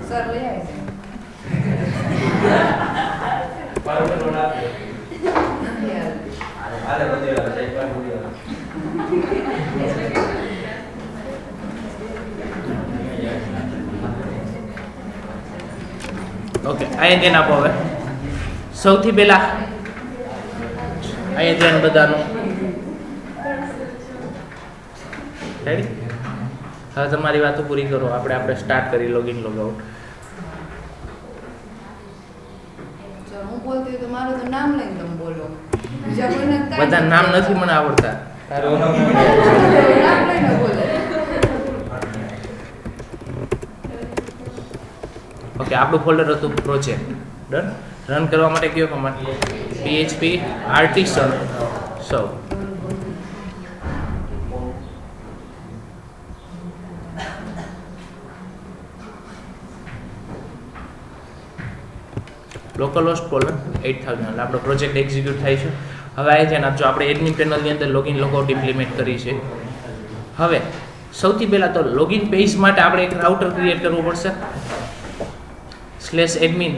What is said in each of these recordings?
Sir લઈ આવે okay અહીંયા ધ્યાન આપો. હવે સૌથી પહેલા અહીંયા ધ્યાન બધાનું રેડી. હવે તમારી વાતો પૂરી કરો, આપણે સ્ટાર્ટ કરી લોગિન લોગઆઉટ. હું બોલતી તો મારું તો નામ લઈને તમે બોલો, બીજા કોઈને બધા નામ નથી મને આવડતા. તારું નામ લઈને બોલે. ઓકે, આપણું ફોલ્ડર હતું પ્રોજેક્ટ. ડન. રન કરવા માટે કયો કમાન્ડ? php artisan સૌ. લોકલ હોસ્ટ કોલન 8000 એટલે આપણો પ્રોજેક્ટ એક્ઝિક્યુટ થાય છે. હવે આ ધ્યાન આપજો, આપણે એડમિન પેનલની અંદર લોગિન લોગઆઉટ ઇમ્પ્લિમેન્ટ કરી છે. હવે સૌથી પહેલાં તો લોગિન પેજ માટે આપણે એક રાઉટર ક્રિએટ કરવું પડશે. /admin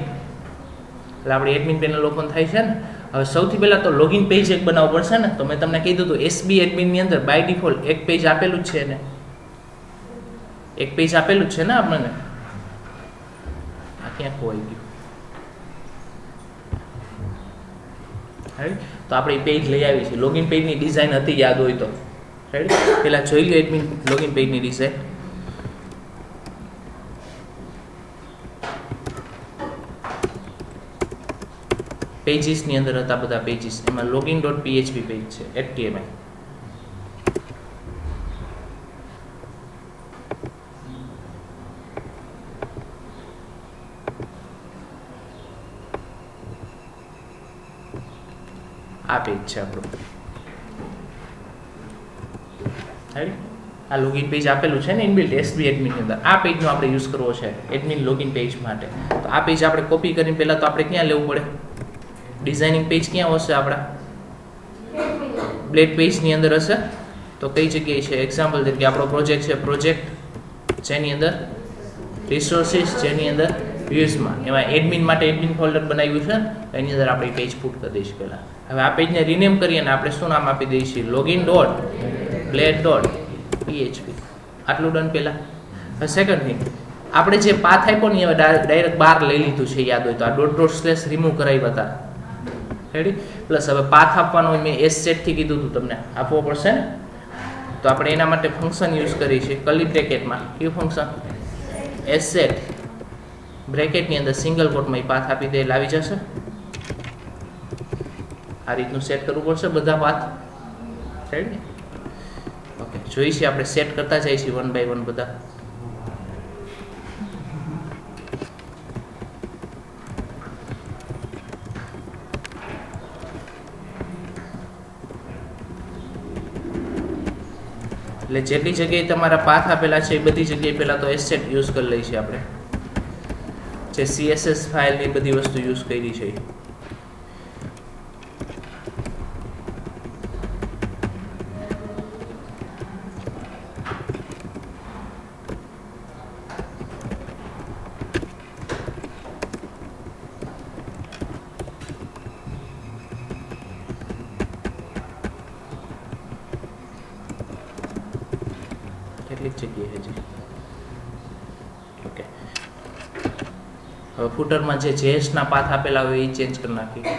એટલે આપણી એડમિન પેનલ ઓપન થાય છે ને. હવે સૌથી પહેલાં તો લોગિન પેજ એક બનાવવું પડશે ને. તો મેં તમને કીધું હતું એસબી એડમિનની અંદર બાય ડિફોલ્ટ એક પેજ આપેલું જ છે ને, એક પેજ આપેલું જ છે ને આપણને. આ ક્યાં ખોવાઈ ગયું? રાઈટ. તો આપણે પેજ લઈ આવી છે. લોગિન પેજની ડિઝાઇન હતી, યાદ હોય તો. રાઈટ. પહેલાં જોઈ લો એડમિન લોગિન પેજની ડિઝાઇન. પેજીસની અંદર હતા બધા પેજીસ. એમાં login.php પેજ છે, html. આ પેજ છે આપણું. આ લોગિન પેજ આપેલું છે ને ઇનબિલ્ટ એસબી એડમિન ની અંદર. આ પેજનો આપણે યુઝ કરવો છે એડમિન લોગિન પેજ માટે. તો આ પેજ આપણે કોપી કરીને પહેલા તો આપણે ક્યાં લેવું પડે? ડિઝાઇનિંગ પેજ ક્યાં હશે આપણા? બ્લેડ પેજની અંદર હશે. તો કઈ જગ્યાએ છે? એક્ઝામ્પલ તરીકે આપણો પ્રોજેક્ટ છે, પ્રોજેક્ટ જેની અંદર રિસોર્સિસ, જેની અંદર વ્યૂઝમાં, એમાં એડમિન માટે એડમિન ફોલ્ડર બનાવ્યું છે. એની અંદર આપણે પેજ પુટ કરી દઈશું પહેલાં. હવે આ પેજને રિનેમ કરીએ અને આપણે શું નામ આપી દઈએ છીએ? login.blade.php. આટલું ડન પહેલાં. હવે સેકન્ડ થિંગ, આપણે જે પાથ આપ્યો ને હવે ડાયરેક્ટ બહાર લઈ લીધું છે, યાદ હોય તો. આ .. રિમૂવ કરાવ્યા હતા. રેડી. પ્લસ હવે પાથ આપવાનો મેં એસેટ થી કીધું હતું તમને, આપવો પડશે ને. તો આપણે એના માટે ફંક્શન યુઝ કરી છે કર્લી બ્રેકેટમાં. કયું ફંક્શન? એસેટ બ્રેકેટની અંદર સિંગલ કોટમાં એ પાથ આપી દે એટલે આવી જશે. આ રીતનું સેટ કરવું પડશે બધા પાથ. રેડી. ઓકે, જોઈએ છીએ આપણે સેટ કરતા જઈએ છીએ વન બાય વન બધા. એટલે જેટલી જગ્યાએ તમારા પાથ આપેલા છે એ બધી જગ્યાએ પહેલાં તો એસેટ યુઝ કરી લઈએ છીએ આપણે. જે CSS ફાઇલની બધી વસ્તુ યુઝ કરી છે. કેટલીક જગ્યાએ છે. ઓકે, હવે ફૂટરમાં જે JS ના પાથ આપેલા હોય એ ચેન્જ કરી નાખીએ.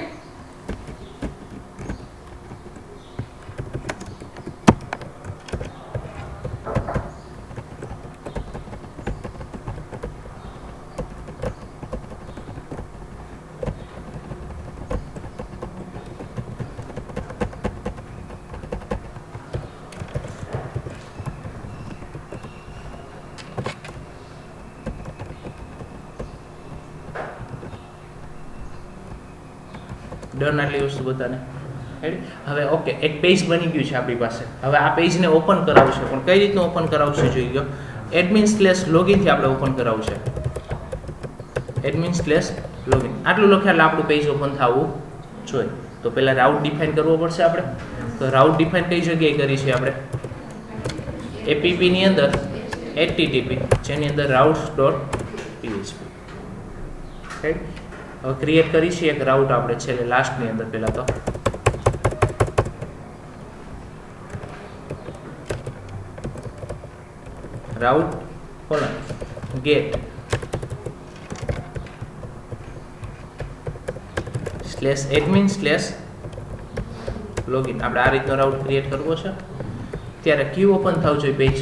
ડન આટલી વસ્તુ બધાને. હવે ઓકે, એક પેજ બની ગયું છે આપણી પાસે. હવે આ પેજને ઓપન કરાવશે, પણ કઈ રીતનું ઓપન કરાવશે જોઈ ગયો. admin/login થી આપણે ઓપન કરાવશે. admin/login આટલું લખ્યા એટલે આપણું પેજ ઓપન થવું જોઈએ. તો પહેલા રાઉટ ડિફાઇન કરવો પડશે આપણે. તો રાઉટ ડિફાઇન કઈ જગ્યાએ કરી છે આપણે? app ની અંદર http જેની અંદર routes.php રાઈટ. હવે ક્રિએટ કરી છે એક રાઉટ આપણે છેલ્લે લાસ્ટની અંદર પહેલા તો રાઉટ કોલન ગેટ /admin/login આપણે આ રીતનો રાઉટ ક્રિએટ કરવો છે. ત્યારે ક્યુ ઓપન થવું જોઈએ પેજ,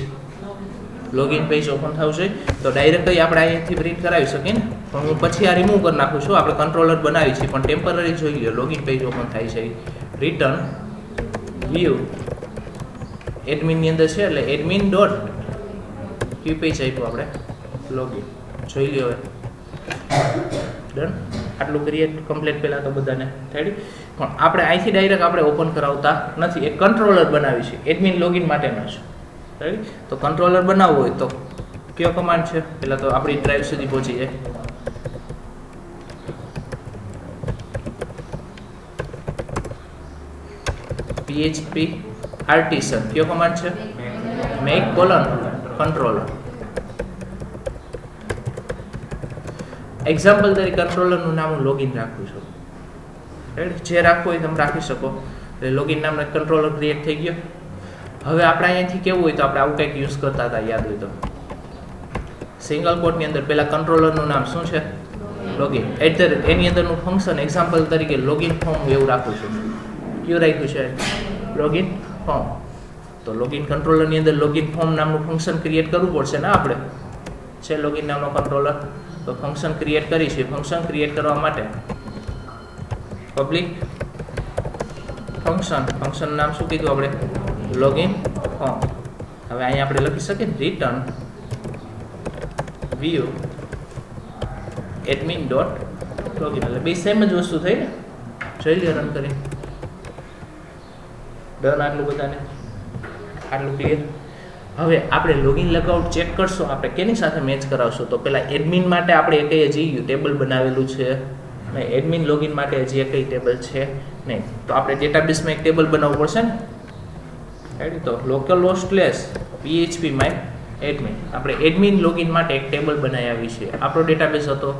લોગિન પેજ ઓપન થવું જોઈએ. તો ડાયરેક્ટલી આપણે અહીંયાથી પ્રિન્ટ કરાવી શકીએ ને, પણ હું પછી આ રિમૂવ કરી નાખું છું. આપણે કંટ્રોલર બનાવી છે પણ ટેમ્પરરી જોઈ લો લોગિન પેજ ઓપન થાય છે. રિટર્ન વ્યૂ એડમિનની અંદર છે એટલે એડમિન ડોટ ક્યુ પેજ આપ્યું આપણે લોગિન જોઈ લ્યો. હવે ડન. આટલું ક્રિએટ કમ્પ્લીટ પહેલાં તો બધાને રેડી. પણ આપણે અહીંથી ડાયરેક્ટ આપણે ઓપન કરાવતા નથી, એક કંટ્રોલર બનાવી છે એડમિન લોગિન માટેનો છે રેડી. તો કંટ્રોલર બનાવવું હોય તો કયો કમાન્ડ છે, પહેલાં તો આપણી ડ્રાઈવ સુધી પહોંચી જાય. PHP artisan કયો કમાન્ડ છે, make colon controller. એક્ઝામ્પલ તરીકે કંટ્રોલરનું નામ હું લોગિન રાખું છું રાઈટ. જે રાખવું હોય તમે રાખી શકો. એટલે લોગિન નામનો કંટ્રોલર ક્રિએટ થઈ ગયો. હવે આપણે અહીંયાથી કેવું હોય તો આપણે આવું કંઈક યુઝ કરતા હતા યાદ હોય તો સિંગલ કોટની અંદર પહેલાં કંટ્રોલરનું નામ શું છે, લોગિન @ એની અંદરનું ફંક્શન એક્ઝામ્પલ તરીકે લોગિન ફોર્મ એવું રાખું છું. કયું રાખ્યું છે, લોગિન ફોર્મ. તો લોગિન કંટ્રોલરની અંદર લોગિન ફોર્મ નામનું ફંક્શન ક્રિએટ કરવું પડશે ને આપણે, છે લોગિન નામનો કંટ્રોલર. તો ફંક્શન ક્રિએટ કરી છે. ફંક્શન ક્રિએટ કરવા માટે પબ્લિક ફંક્શન નામ શું કીધું આપણે, લોગિન ફોર્મ. હવે અહીંયા આપણે લખી શકીએ return view admin dot login. એટલે બે સેમ જ વસ્તુ થઈ ને. જોઈ લે રન કરી. ડન. આટલું બધાને આટલું ક્લિયર. હવે આપણે લોગિન લગઆઉટ ચેક કરશો આપણે કેની સાથે મેચ કરાવશો તો પહેલાં એડમિન માટે આપણે એક હજી ટેબલ બનાવેલું છે નહીં, એડમિન લોગિન માટે હજી એક ટેબલ છે નહીં. તો આપણે ડેટાબેઝમાં એક ટેબલ બનાવવું પડશે ને રાઈટ. તો localhost/php my admin આપણે એડમિન લોગિન માટે એક ટેબલ બનાવી આવી છે. આપણો ડેટાબેઝ હતો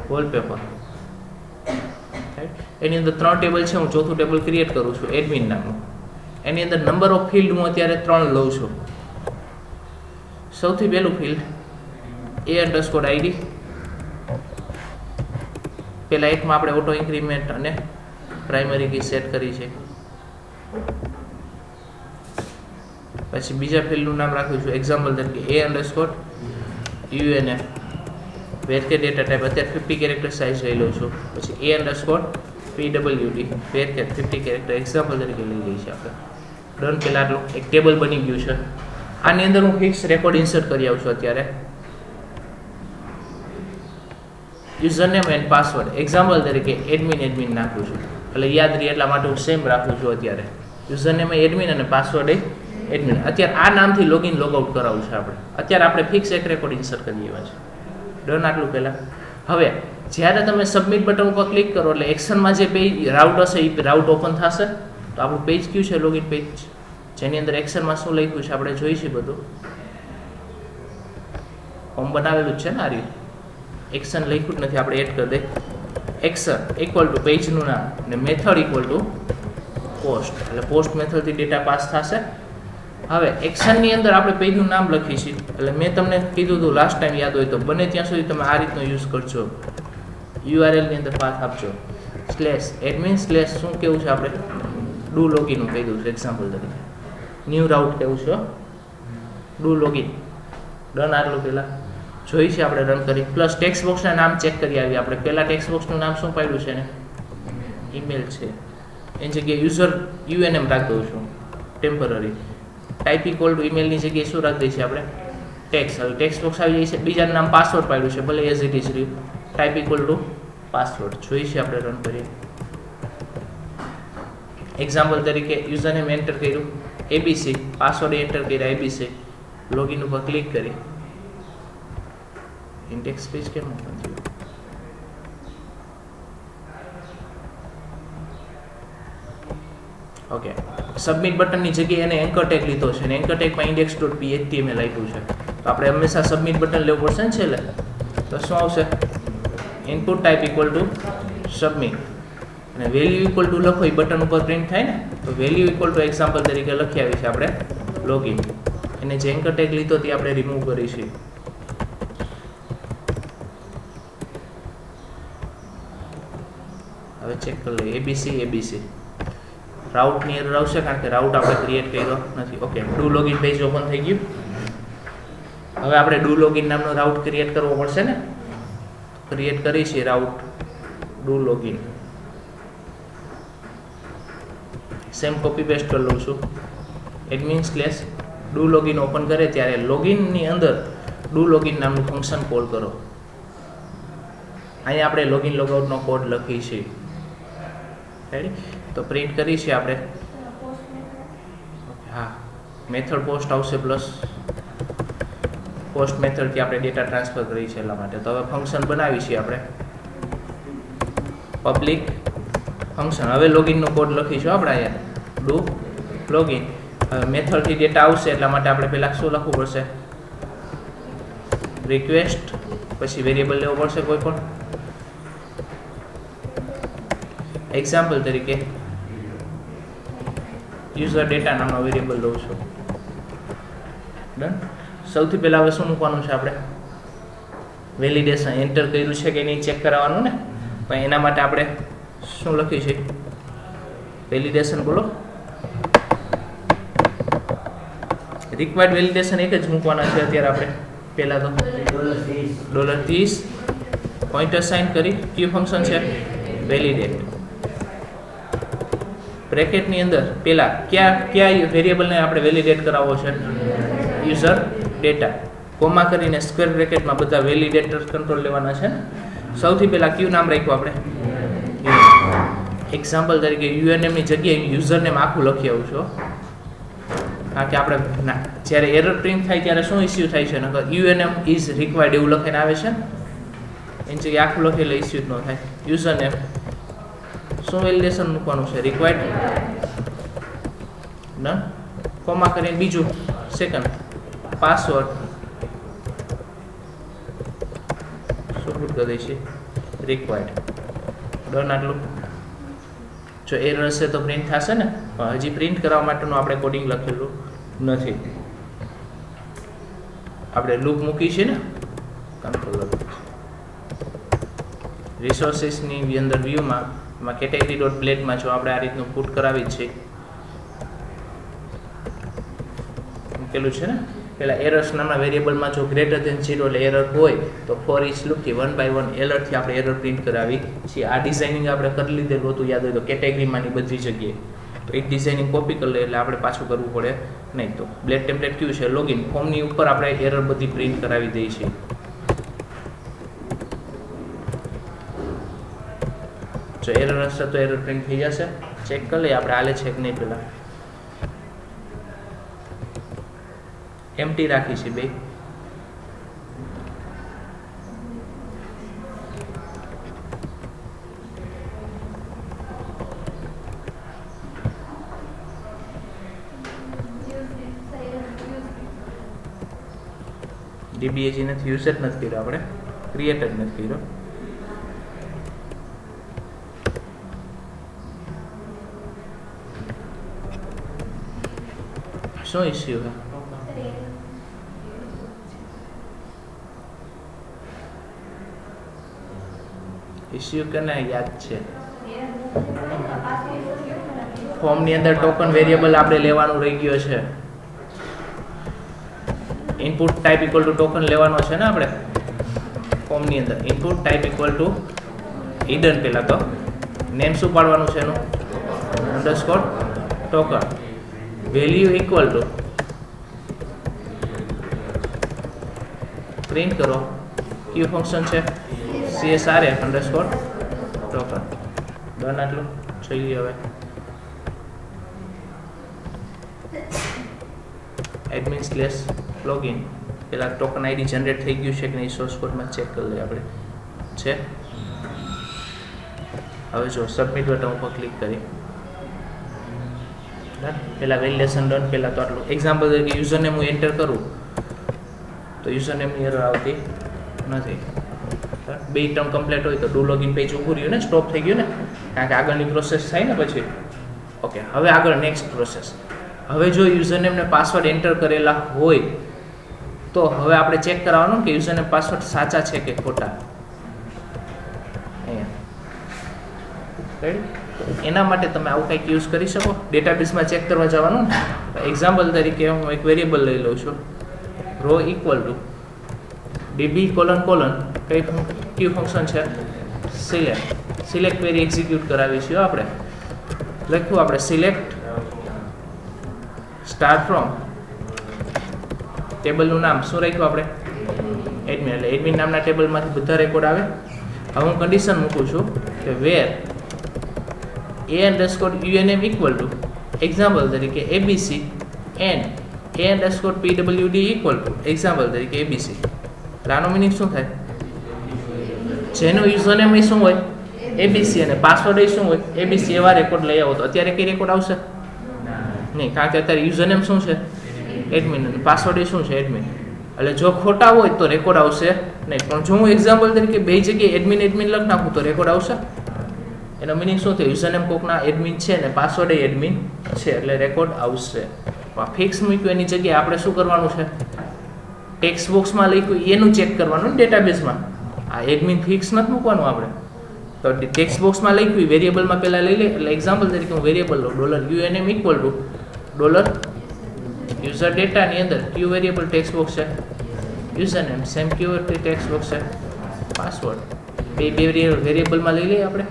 વોલપેપર રાઈટ. એની અંદર 3 ટેબલ છે. હું ચોથું ટેબલ ક્રિએટ કરું છું એડમિન નામનું. એની અંદર નંબર ઓફ ફિલ્ડ હું અત્યારે 3 લઉં છું. સૌથી પહેલું ફિલ્ડ a_id. પહેલા એકમાં આપણે ઓટો ઇન્ક્રીમેન્ટ અને પ્રાઇમરી કી સેટ કરી છે. પછી બીજા ફિલ્ડનું નામ રાખ્યું છું એક્ઝામ્પલ તરીકે a_unf વેરકે ડેટા ટાઈપ અત્યારે 50 કેરેક્ટર સાઇઝ લઈ લઉં છું. પછી a_pwd વેરકે 50 કેરેક્ટર એક્ઝામ્પલ તરીકે લઈ લઈએ છીએ આપણે. ડન. પહેલાં આટલું એક ટેબલ બની ગયું છે. આની અંદર હું ફિક્સ રેકોર્ડ ઇન્સર્ટ કરી આવું છું અત્યારે. યુઝરનેમ એન્ડ પાસવર્ડ એક્ઝામ્પલ તરીકે એડમિન નાખું છું એટલે યાદ રહે એટલા માટે હું સેમ રાખું છું અત્યારે. યુઝરનેમ એડમિન અને પાસવર્ડ એડમિન. અત્યારે આ નામથી લોગિન લોગઆઉટ કરાવવું છે આપણે. અત્યારે આપણે ફિક્સ એક રેકોર્ડ ઇન્સર્ટ કરી એવા છે. ડન. આટલું પહેલાં. હવે જ્યારે તમે સબમિટ બટન ઉપર ક્લિક કરો એટલે એક્શનમાં જે પેજ રાઉટ હશે એ રાઉટ ઓપન થશે. તો આપણું પેજ કયું છે, લોગિન પેજ, જેની અંદર એક્શનમાં શું લખ્યું છે આપણે જોઈશું બધું. ફોર્મ બનાવેલું જ છે ને આ રીતે. એક્શન લખ્યું જ નથી, આપણે એડ કરી દઈએ. એક્શન = પેજનું નામ અને મેથડ = પોસ્ટ. એટલે પોસ્ટ મેથડથી ડેટા પાસ થશે. હવે એક્શનની અંદર આપણે પેજનું નામ લખીશું. એટલે મેં તમને કીધું હતું લાસ્ટ ટાઈમ યાદ હોય તો બને ત્યાં સુધી તમે આ રીતનો યુઝ કરજો. URL ની અંદર પાથ આપજો. /admin/ શું કેવું છે આપણે, ડુ લોગિન કહી દઉં છું એક્ઝામ્પલ તરીકે. ન્યૂ રાઉટ કેવું છે, ડુ લોગિન. ડન. આટલું પહેલાં જોઈ છે આપણે રન કરી. પ્લસ ટેક્સ્ટ બોક્સના નામ ચેક કરી આવી આપણે. પહેલાં ટેક્સ્ટ બોક્સનું નામ શું પાડ્યું છે ને, ઈમેલ છે. એની જગ્યાએ યુઝર UNM રાખી દઉં છું ટેમ્પરરી. ટાઈપ = ઈમેલની જગ્યાએ શું રાખી દઈએ છીએ આપણે, ટેક્સ્ટ. હવે ટેક્સ્ટ બોક્સ આવી જાય છે. બીજાનું નામ પાસવર્ડ પાડ્યું છે, ભલે એઝ ઇટ ઇઝ રહ્યું. Type = password. જોઈ છે આપણે રન કરીએ. એક્ઝામ્પલ તરીકે યુઝરનેમ એન્ટર કર્યું ABC, પાસવર્ડ એન્ટર કર્યા ABC. લોગિન ઉપર ક્લિક કરી. ઇન્ડેક્સ પેજ કેમ ઓપન થયું? ઓકે, સબમિટ બટનની જગ્યાએ એને એન્કર ટેગ લીધો છે અને એન્કર ટેગમાં index.html આપ્યું છે તો આપણે હંમેશા સબમિટ બટન લેવું પડશે ને છેલ્લે તો શું આવશે input type equal to submit અને વેલ્યુ ઇક્વલ ટુ લખો એ બટન ઉપર પ્રિન્ટ થાય ને તો વેલ્યુ ઇક્વલ ટુ એક્ઝામ્પલ તરીકે લખી આવી છે આપણે લોગિન એને જે એન્કર ટેગ લીધો તે આપણે રિમૂવ કરીશું હવે ચેક કરી લઈએ ABC રાઉટની એરર આવશે કારણ કે રાઉટ આપણે ક્રિએટ કર્યો નથી okay do login page open થઈ ગયું હવે આપણે ડુ લોગિન નામનો રાઉટ ક્રિએટ કરવો પડશે ને ક્રિએટ કરી છે route do login same copy paste કરી લઉં છું admin slash do login open કરે ત્યારે લોગિનની અંદર ડુ લોગિન નામનું ફંક્શન કોલ કરો અહીંયા આપણે લોગિન લોગઆઉટનો કોડ લખી છે રેડી તો પ્રિન્ટ કરી છે આપણે હા મેથડ પોસ્ટ આવશે પ્લસ પોસ્ટ મેથડથી આપણે ડેટા ટ્રાન્સફર કરી છે એટલા માટે તો હવે ફંક્શન બનાવી છે આપણે પબ્લિક ફંક્શન હવે લોગિનનો કોડ લખીશું આપણે અહીંયા ડુ લોગિન હવે મેથડથી ડેટા આવશે એટલા માટે આપણે પહેલાં શું લખવું પડશે રિક્વેસ્ટ પછી વેરિયેબલ લેવો પડશે કોઈ પણ એક્ઝામ્પલ તરીકે યુઝર ડેટા નામનો વેરિયેબલ લઉં છું ડન સૌથી પહેલાં હવે શું મૂકવાનું છે આપણે વેલિડેશન એન્ટર કર્યું છે કે નહીં ચેક કરાવવાનું ને પણ એના માટે આપણે શું લખ્યું છે વેલિડેશન બોલો રિક્વાયર્ડ વેલિડેશન એક જ મૂકવાના છે અત્યારે આપણે પહેલાં તો $30 પોઇન્ટર સાઇન કરી કયું ફંક્શન છે વેલિડેટ બ્રેકેટની અંદર પહેલાં કયા વેરિયેબલને આપણે વેલિડેટ કરાવવો છે યુઝર ડેટા કોમા કરીને સ્ક્વેર બ્રેકેટમાં બધા વેલિડેટર કંટ્રોલ લેવાના છે સૌથી પહેલાં કયું નામ રાખ્યું આપણે એક્ઝામ્પલ તરીકે યુએનએમની જગ્યાએ યુઝરનેમ આખું લખી આવું છું કારણ કે આપણે જ્યારે એરર પ્રિન્ટ થાય ત્યારે શું ઇસ્યુ થાય છે નકર યુએનએમ ઇઝ રિક્વાયર્ડ એવું લખીને આવે છે એની જગ્યાએ આખું લખેલું ઇસ્યુ જ ન થાય યુઝરનેમ શું વેલિડેશન મૂકવાનું છે રિક્વાયર્ડ ડન કોમા કરીને બીજું સેકન્ડ પાસવર્ડ શું પુટ કરી છે રિક્વાયર્ડ ડન આટલું જો એરર હશે તો પ્રિન્ટ થશે ને પણ હજી પ્રિન્ટ કરવા માટેનું આપણે કોડિંગ લખેલું નથી આપણે લૂપ મૂકી છે ને કંટ્રોલર રિસોર્સિસની અંદર વ્યૂમાં એમાં કેટેગરી ડોટ પ્લેટમાં જો આપણે આ રીતનું પુટ કરાવી જ છે મૂકેલું છે ને પહેલાં એરર્સ નામના વેરિયેબલમાં જો ગ્રેટર ધેન 0 એટલે એરર હોય તો ફોર ઇચ લૂપથી 1 by 1 એલર્ટથી આપણે એરર પ્રિન્ટ કરાવી છીએ આ ડિઝાઇનિંગ આપણે કરી લીધેલું હતું યાદ હોય તો કેટેગરીમાંની બધી જગ્યાએ તો એક ડિઝાઇનિંગ કોપી કરી લે એટલે આપણે પાછું કરવું પડે નહીં તો બ્લેક ટેમ્પલેટ કયું છે લોગિન ફોર્મની ઉપર આપણે એરર બધી પ્રિન્ટ કરાવી દઈએ છીએ જો એરર હશે તો એરર પ્રિન્ટ થઈ જશે ચેક કરી લઈએ આપણે હાલે છે કે નહીં પહેલાં એમ્પ્ટી રાખી છે બે ડીબીએજી નથી યુઝ જ નથી કર્યો આપણે ક્રિએટ જ નથી કર્યો શું ઇસ્યુ છે ઇસ્યુ કેને યાદ છે ફોર્મની અંદર ટોકન વેરિયેબલ આપણે લેવાનું રહી ગયો છે input type equal to token લેવાનો છે ને આપણે ફોર્મની અંદર input type equal to hidden પહેલાં તો નેમ શું પાડવાનું છે એનું underscore token value equal to print કરો કયું ફંક્શન છે CSRF અંડરસ્કોર ટોકન ડન આટલું જોઈએ હવે એડમિન સ્લેશ લોગિન પેલા ટોકન આઈડી જનરેટ થઈ ગયું છે કે નહીં સોર્સ કોડમાં ચેક કરી લઈએ આપણે છે હવે જો સબમિટ બટન ઉપર ક્લિક કરી પહેલા વેલિડેશન ડન, પહેલા તો આટલું એક્ઝામ્પલ તરીકે યુઝર નેમ હું એન્ટર કરું તો યુઝર નેમની એરર આવતી નથી. બે ટર્મ કમ્પ્લીટ હોય તો ડુ લોગિન પેજ ઊભું રહ્યું ને, સ્ટોપ થઈ ગયું ને, કારણ કે આગળની પ્રોસેસ થાય ને પછી. ઓકે, હવે આગળ નેક્સ્ટ પ્રોસેસ. હવે જો યુઝર નેમ ને પાસવર્ડ એન્ટર કરેલા હોય તો હવે આપણે ચેક કરવાનું કે યુઝર નેમ પાસવર્ડ સાચા છે કે ખોટા. રેડી? એના માટે તમે આવું કંઈક યુઝ કરી શકો. ડેટાબેઝમાં ચેક કરવા જવાનું ને, એક્ઝામ્પલ તરીકે હું એક વેરિયેબલ લઈ લઉં છું, row equal to DB colon કઈ કયું ફંક્શન છે, સિલેક્ટ ક્વેરી એક્ઝિક્યુટ કરાવી છે આપણે. લખ્યું આપણે સિલેક્ટ સ્ટાર્ટ ફ્રોમ, ટેબલનું નામ શું રાખ્યું આપણે, એડમિન, એટલે એડમિન નામના ટેબલમાંથી બધા રેકોર્ડ આવે. હવે હું કન્ડિશન મૂકું છું કે વેર a_unm ઇક્વલ ટુ એક્ઝામ્પલ તરીકે abc and a_pwd equal to example તરીકે abc. એટલે આનો મિનિંગ શું થાય, જેનું યુઝરનેમ એ શું હોય abc અને પાસવર્ડ એ શું હોય abc, એવા રેકોર્ડ લઈ આવો તો અત્યારે કઈ રેકોર્ડ આવશે નહીં, કારણ કે અત્યારે યુઝરનેમ શું છે એડમિન અને પાસવર્ડ એ શું છે એડમિન. એટલે જો ખોટા હોય તો રેકોર્ડ આવશે નહીં. પણ જો હું એક્ઝામ્પલ તરીકે બે જગ્યાએ એડમિન લખ નાખું તો રેકોર્ડ આવશે. એનો મિનિંગ શું થયું, યુઝરનેમ કોકના એડમિન છે ને પાસવર્ડ એ એડમિન છે એટલે રેકોર્ડ આવશે. ફિક્સ મૂક્યું એની જગ્યાએ આપણે શું કરવાનું છે, ટેક્સ્ટ બોક્સમાં લખ્યું એનું ચેક કરવાનું ડેટાબેઝમાં. આ એડમિન ફિક્સ નથી મૂકવાનું આપણે. તો ટેક્સ્ટ બોક્સમાં લખ્યું વેરિયેબલમાં પહેલાં લઈ લે. એટલે એક્ઝામ્પલ તરીકે હું વેરિયેબલ લઉં $unm ઇક્વલ ટુ $user ડેટાની અંદર ક્યુ વેરિયેબલ ટેક્સ્ટ બોક્સ છે યુઝરનેમ, સેમ ક્યુ ટેક્સ્ટ બોક્સ છે પાસવર્ડ. બે વેરિયેબલમાં લઈ લઈએ આપણે.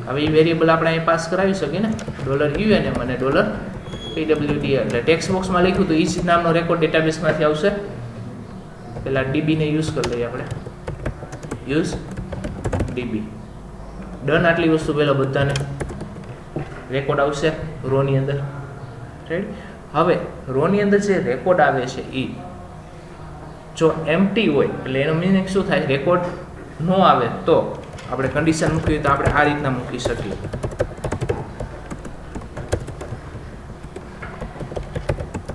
હવે એ વેરિયેબલ આપણે અહીં પાસ કરાવી શકીએ ને, $unm અને $pwd. એટલે ટેક્સ્ટ બોક્સમાં લખ્યું તો એ જ નામનો રેકોર્ડ ડેટાબેઝમાંથી આવશે. પહેલા ડીબીને યુઝ કરી લઈએ આપણે, યુઝ ડીબી. ડન. આટલી વસ્તુ પહેલાં બધાને રેકોર્ડ આવશે રોની અંદર. રાઈટ? હવે રોની અંદર જે રેકોર્ડ આવે છે એ જો એમ્પ્ટી હોય એટલે એનો મિનિંગ શું થાય, રેકોર્ડ ન આવે તો આપણે કન્ડિશન મૂકવી તો આપણે આ રીતના મૂકી શકીએ.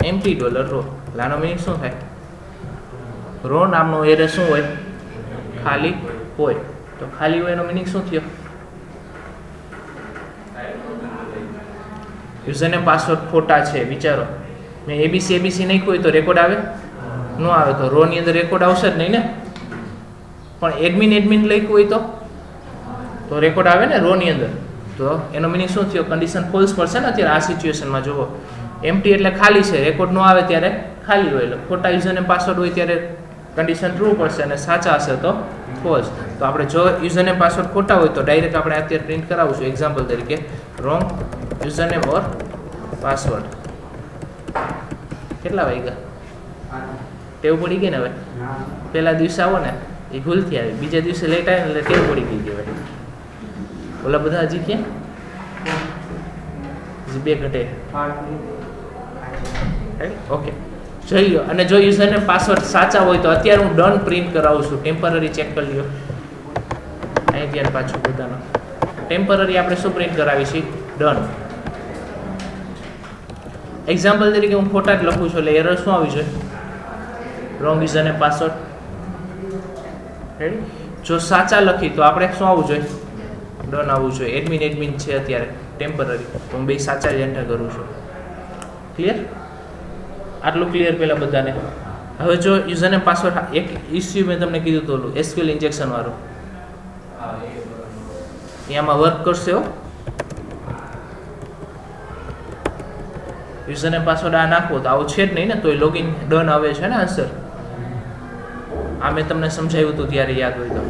Empty $row. આનો મિનિંગ શું થાય, રો નામનો એરે શું હોય, ખાલી હોય. તો ખાલી હોય એનો મિનિંગ શું થયો, યુઝરનેમ પાસવર્ડ ખોટા છે. વિચારો, મેં abc નહીં કોઈ તો રેકોર્ડ આવે ન આવે, તો રો ની અંદર રેકોર્ડ આવશે જ નહીં ને. પણ એડમિન લખ્યું હોય તો રેકોર્ડ આવે ને રો ની અંદર. તો એનો મિનિંગ શું થયો, કન્ડિશન ફોલ્સ પડશે ને અત્યારે આ સિચ્યુએશનમાં. જુઓ, એમ્પ્ટી એટલે ખાલી છે, રેકોર્ડ ન આવે ત્યારે ખાલી હોય. એટલે ખોટા યુઝરનેમ પાસવર્ડ હોય ત્યારે કન્ડિશન ટ્રુ પડશે અને સાચા હશે તો ફોલ્સ. તો આપણે જો યુઝરનેમ પાસવર્ડ ખોટા હોય તો ડાયરેક્ટ આપણે અત્યારે પ્રિન્ટ કરાવશું. એક્ઝામ્પલ તરીકે રોંગ યુઝરનેમ ઓર પાસવર્ડ. કેટલા વાગ્યા, ટેવ પડી ગઈ ને. હવે પહેલા દિવસે આવો ને એ ભૂલથી આવી, બીજા દિવસે લેટ આવે ને એટલે ટેવ પડી ગઈ કહેવાય. ઓલા બધા હજી ક્યાં, હજી 2 ઘટે. ઓકે, જોઈ લો. અને જો યુઝરનેમ પાસવર્ડ સાચા હોય તો અત્યારે હું ડન પ્રિન્ટ કરાવું છું. ટેમ્પરરી ચેક કરી લ્યો. અહીં ધ્યાન પાછું બધાનો. ટેમ્પરરી આપણે શું પ્રિન્ટ કરાવી છીએ, ડન. એક્ઝામ્પલ તરીકે હું ખોટા જ લખું છું એટલે એરર શું આવી જોઈએ, રોંગ યુઝરનેમ પાસવર્ડ. રેડી? જો સાચા લખી તો આપણે શું આવવું જોઈએ, ડન આવવું જોઈએ. એડમિન છે અત્યારે ટેમ્પરરી, હું બે સાચા જ એન્ટર કરું છું. ક્લિયર? આટલું ક્લિયર પહેલાં બધાને. હવે જો યુઝરનેમ પાસવર્ડ, એક ઇસ્યુ મેં તમને કીધું હતું ઓલું SQL ઇન્જેક્શન વાળું, એમાં વર્ક કરશે હો. યુઝરનેમ પાસવર્ડ આ નાખવો તો આવું છે જ નહીં ને, તો એ લોગિન ડન આવે છે ને આન્સર. આ મેં તમને સમજાવ્યું હતું ત્યારે, યાદ હોય તો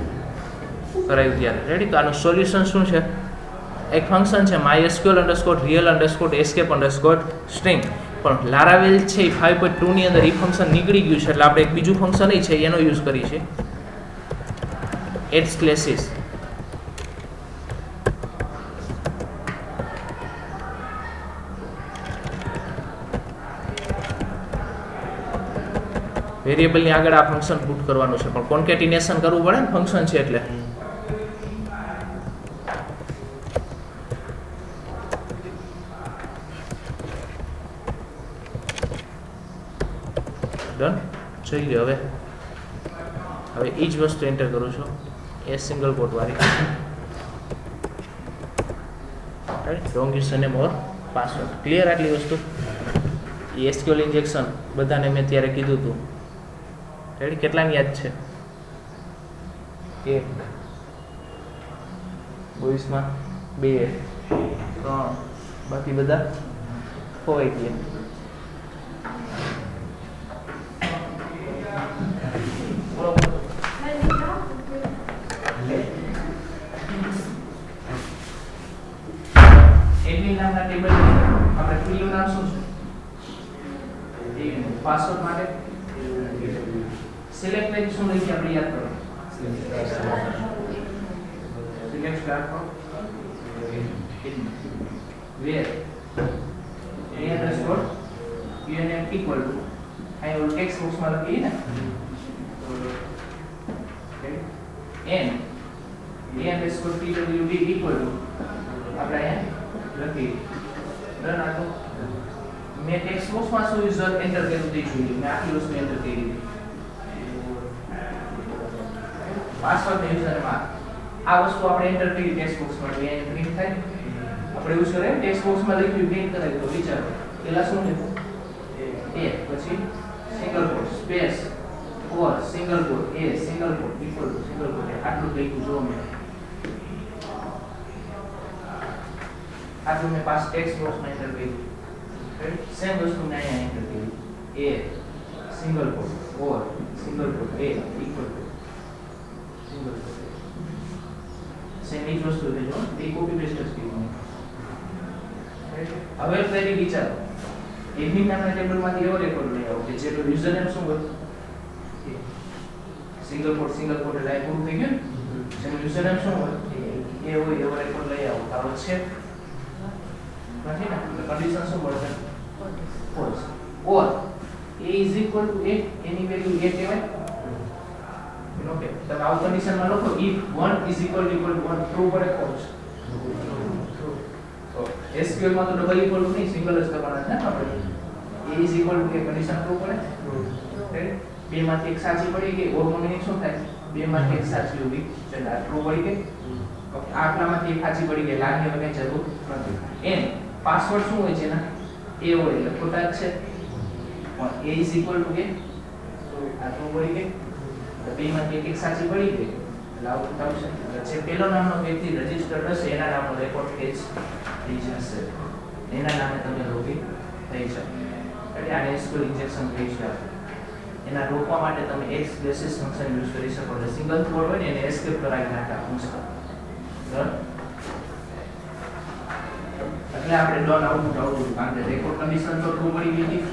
કરાવ્યું ત્યારે. રેડી? તો આનું સોલ્યુશન શું છે, એક ફંક્શન છે mysql_real_escape_string. પણ લારાવેલ છે એ 5.2 ની અંદર એ ફંક્શન નીકળી ગયું છે એટલે આપણે એક બીજું ફંક્શન છે એનો યુઝ કરીએ છીએ, એડ્સ ક્લાસીસ. વેરિયેબલની આગળ આ ફંક્શન પુટ કરવાનું છે, પણ કોન્કેટિનેશન કરવું પડે ને, ફંક્શન છે એટલે. જોઈ લો હવે એ જ વસ્તુ એન્ટર કરું છું એસ સિંગલ કોટ વાળી wrong username or password clear આટલી વસ્તુ એસક્યુએલ ઇન્જેક્શન બધાને મેં ત્યારે કીધું હતું રેડી કેટલાની યાદ છે 1 બોઈસમાં 2 3 બાકી બધા ખોવાઈ ગયા એડમિન નામના ટેબલ આપણે ફિલ્ડનું નામ શું છે પાસવર્ડ માટે સિલેક્ટ લાઈન શું લખી આપણે યાદ કરો select start from where a_username equal to અહીં ઓલ ટેક્સ્ટ બોક્સમાં લખીએ ને n_pwd equal to આપણે અહીંયા લખી ડન આટલું મેં ટેક્સ્ટ બોક્સમાં શું યુઝર એન્ટર કર્યું તે જોયું મેં આટલી વસ્તુ એન્ટર કરી પાસવર્ડ ને યુઝરનેમ આ વસ્તુ આપણે એન્ટર કરી ટેક્સ્ટ બોક્સમાં એટલે અહીંયા પ્રિન્ટ થાય આપણે એવું કરે ટેક્સ્ટ બોક્સમાં લખ્યું પ્રિન્ટ કરાવી તો વિચારો પહેલા શું લખ્યું એ પછી single quote space or single quote A single quote equal to single quote આટલું લખ્યું જો મેં આટલું મેં પાસ ટેક્સ્ટ બોક્સમાં એન્ટર કર્યું સેમ વસ્તુ મેં અહીંયા એન્ટર કરી એ single quote or single quote A equal to single quote same એ જ વસ્તુ છે જો તે કોપી પેસ્ટ જ કર્યું હવે ક્વેરી વિચારો એડમિન નામના ટેબલમાંથી એવો રેકોર્ડ લઈ આવો કે જેનો યુઝરનેમ શું હોય સિંગલ કોટ એટલે આ પૂરું થઈ ગયું જેનો યુઝરનેમ શું હોય એ હોય એવો રેકોર્ડ લઈ આવો તારો છે નથી ને તો કન્ડિશન શું મળશે false or a is equal to a any value a કહેવાય ઓકે તો આ કન્ડિશનમાં લખો if 1 is equal to 1 true પડે ફોલ્સ SQL માં તો ડબલ ઇક્વલ ટુ નહીં સિંગલ જ કરવાના છે ને આપણે a is equal to a condition true પડે રાઈટ બે માંથી એક સાચી પડી ગઈ ઓર નો મીનિંગ શું થાય બે માંથી એક સાચી હોવી એટલે આ ટ્રુ પડી ગઈ ઓકે આટલામાંથી એક સાચી પડી ગઈ લાગણી હવે કઈ જરૂર નથી એન પાસવર્ડ શું હોય છે ને એ હોય એટલે ખોટા જ છે પણ a is equal to a તો આ ટ્રુ પડી ગઈ તો બે માંથી એક સાચી પડી ગઈ એટલે આવું આવશે જે પેલો નામનો વ્યક્તિ રજિસ્ટર્ડ હશે એના નામનો રેકોર્ડ ફેચ થઈ જશે એના નામે તમે લોગિન થઈ શકો એટલે આને SQL ઇન્જેક્શન કહી શકાય એના રોકવા માટે તમે એક્સપ્લિસિટ ફંક્શન યુઝ કરી શકો એટલે સિંગલ કોડ હોય ને એને એસ્કેપ કરાવી નાખે ફંક્શન ડન એટલે આપણે ડન આઉટપુટ કારણ કે રેકોર્ડ કન્ડિશન તો ટ્રુ મળી ગઈ હતી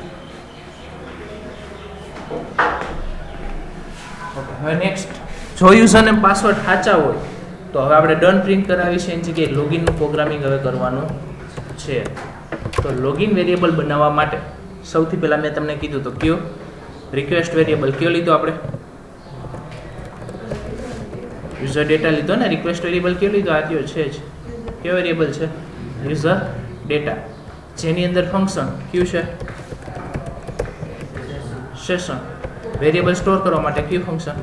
ઓકે હવે નેક્સ્ટ જો યુઝરનેમ પાસવર્ડ સાચા હોય તો હવે આપણે ડન પ્રિન્ટ કરાવી છે એની જગ્યાએ લોગિનનું પ્રોગ્રામિંગ હવે કરવાનું છે તો લોગિન વેરિયેબલ બનાવવા માટે સૌથી પહેલા મેં તમને કીધું તો કયો રિક્વેસ્ટ વેરિયેબલ કયો લીધો આપણે યુઝર ડેટા લીધો ને રિક્વેસ્ટ વેરિયેબલ કયો લીધો આ કયો છે જ કયો વેરિયેબલ છે યુઝર ડેટા જેની અંદર ફંક્શન કયું છે સેશન વેરિયેબલ સ્ટોર કરવા માટે કયું ફંક્શન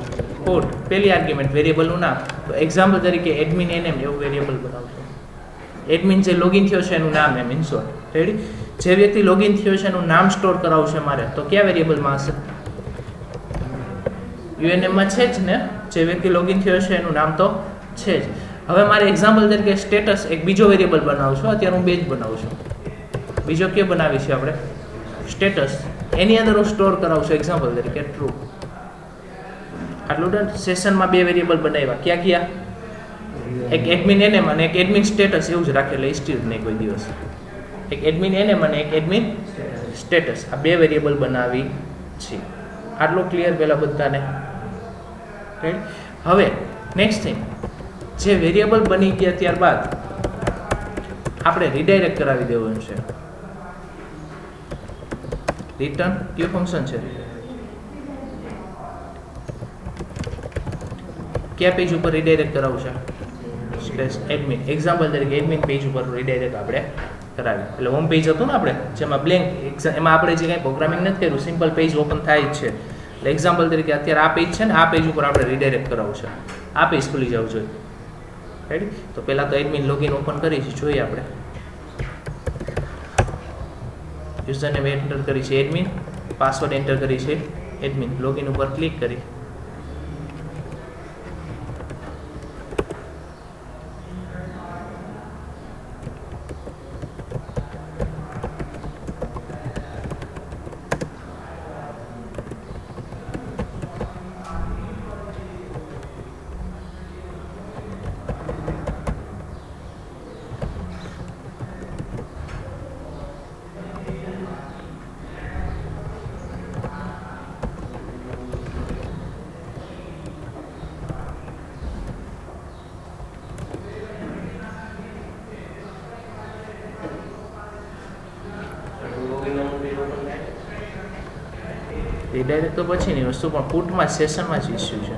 કોડ પહેલી આર્ગ્યુમેન્ટ વેરિયેબલનું નામ તો એક્ઝામ્પલ તરીકે એડમિન nm એવું વેરિયેબલ બનાવશો એડમિન જે લોગિન થયો છે એનું નામ એમ ઇન શોર્ટ રેડી જે વ્યક્તિ લોગિન થયો છે એનું નામ સ્ટોર કરાવશે મારે તો કયા વેરિયેબલમાં હશે unm માં છે જ ને જે વ્યક્તિ લોગિન થયો છે એનું નામ તો છે જ હવે મારે એક્ઝામ્પલ તરીકે સ્ટેટસ એક બીજો વેરિયેબલ બનાવશું અત્યારે હું બે જ બનાવું છું બીજો કયો બનાવી છે આપણે સ્ટેટસ એની અંદર હું સ્ટોર કરાવશું એક્ઝામ્પલ તરીકે ટ્રુ આટલું ડન સેશનમાં બે વેરિયેબલ બનાવ્યા ક્યાં એક એડમિન nm અને એક એડમિન સ્ટેટસ એવું જ રાખેલું હિસ્ટ્રી જ નહીં કોઈ દિવસ એક એડમિન nm અને એક એડમિન સ્ટેટસ આ બે વેરિયેબલ બનાવી છે આટલું ક્લિયર પહેલા બધાને રાઈટ હવે નેક્સ્ટ થિંગ જે વેરિયેબલ બની ગયા ત્યારબાદ આપણે રીડાયરેક્ટ કરાવી દેવાનું છે રિટર્ન કયું ફંક્શન છે કયા પેજ ઉપર રીડાયરેક્ટ કરાવવું છે સ્લેશ એડમિન એક્ઝામ્પલ તરીકે એડમિન પેજ ઉપર રીડાયરેક્ટ આપણે કરાવી એટલે હોમ પેજ હતું ને આપણે જેમાં બ્લેન્ક એમાં આપણે જે કંઈ પ્રોગ્રામિંગ નથી કર્યું સિમ્પલ પેજ ઓપન થાય જ છે એટલે એક્ઝામ્પલ તરીકે અત્યારે આ પેજ છે ને, આ પેજ ઉપર આપણે રીડાયરેક્ટ કરાવવું છે, આ પેજ ખુલી જવું જોઈએ. રેડી? તો પહેલાં તો એડમિન લોગિન ઓપન કરી છે, જોઈએ આપણે. યુઝરનેમ એન્ટર કરી છે એડમિન, પાસવર્ડ એન્ટર કરી છે એડમિન. લોગિન ઉપર ક્લિક કરી રીડાયરેક્ટ તો પછીની વસ્તુ, પણ પુટમાં સેશનમાં જ ઇસ્યુ છે.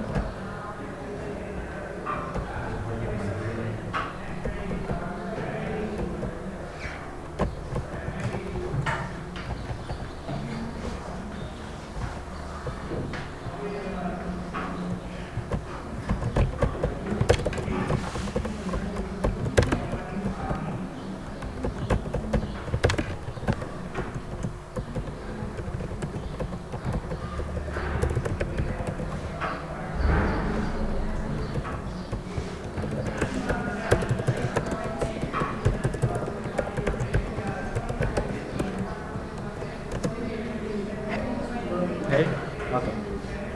ઓકે,